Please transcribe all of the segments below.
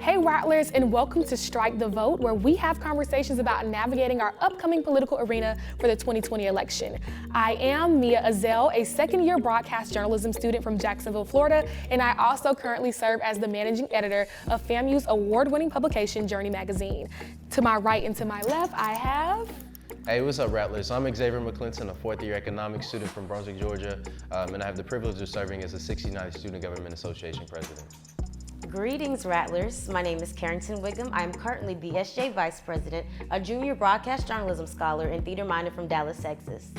Hey Rattlers, and welcome to Strike the Vote, where we have conversations about navigating our upcoming political arena for the 2020 election. I am Mia Uzzell, a second-year broadcast journalism student from Jacksonville, Florida, and I also currently serve as the managing editor of FAMU's award-winning publication, Journey Magazine. To my right and to my left, I have... Hey, what's up, Rattlers? I'm Xavier McClinton, a fourth-year economics student from Brunswick, Georgia, and I have the privilege of serving as the 69th Student Government Association president. Greetings, Rattlers. My name is Carrington Whigham. I am currently the SJ Vice President, a junior broadcast journalism scholar and theater minor from Dallas, Texas.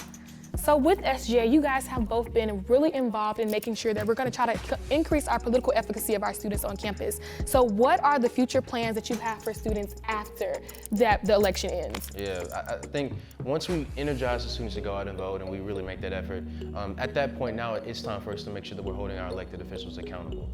So with SJ, you guys have both been really involved in making sure that we're going to try to increase our political efficacy of our students on campus. So what are the future plans that you have for students after the election ends? Yeah, I think once we energize the students to go out and vote and we really make that effort, at that point now it's time for us to make sure that we're holding our elected officials accountable.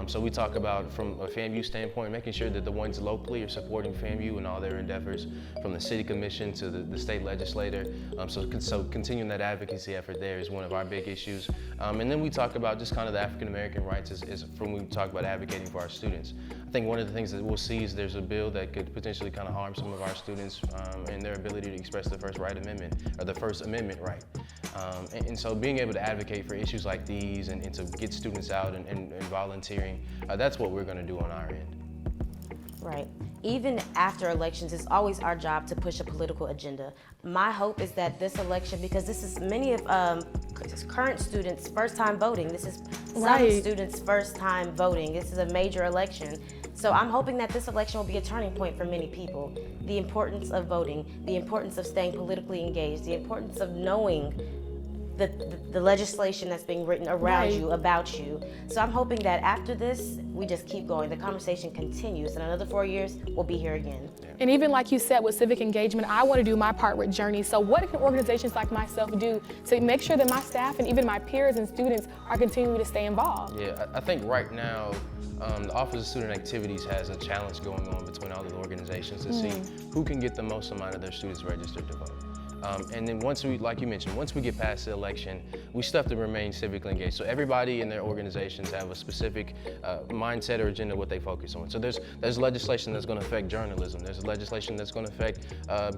So we talk about, from a FAMU standpoint, making sure that the ones locally are supporting FAMU in all their endeavors, from the city commission to the state legislator. So continuing that advocacy effort there is one of our big issues. And then we talk about just kind of the African American rights is from when we talk about advocating for our students. I think one of the things that we'll see is there's a bill that could potentially kind of harm some of our students and their ability to express the First Amendment right. And so being able to advocate for issues like these and to get students out and volunteering, that's what we're going to do on our end. Right. Even after elections, it's always our job to push a political agenda. My hope is that this election, because this is many of current students' first time voting, this is some students' first time voting, this is a major election. So I'm hoping that this election will be a turning point for many people. The importance of voting, the importance of staying politically engaged, the importance of knowing the legislation that's being written around you, about you. So I'm hoping that after this, we just keep going. The conversation continues. In another 4 years, we'll be here again. And even like you said, with civic engagement, I want to do my part with Journey. So what can organizations like myself do to make sure that my staff and even my peers and students are continuing to stay involved? Yeah, I think right now, the Office of Student Activities has a challenge going on between all the organizations to see who can get the most amount of their students registered to vote. And then once we, like you mentioned, once we get past the election, we still have to remain civically engaged. So everybody in their organizations have a specific mindset or agenda what they focus on. So there's legislation that's going to affect journalism. There's legislation that's going to affect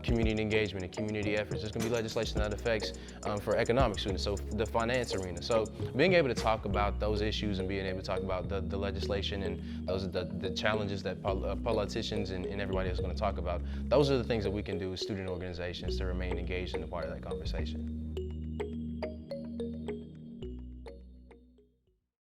community engagement and community efforts. There's going to be legislation that affects for economic students, so the finance arena. So being able to talk about those issues and being able to talk about the legislation and the challenges that politicians and everybody else is going to talk about, those are the things that we can do as student organizations to remain engaged in a part of that conversation.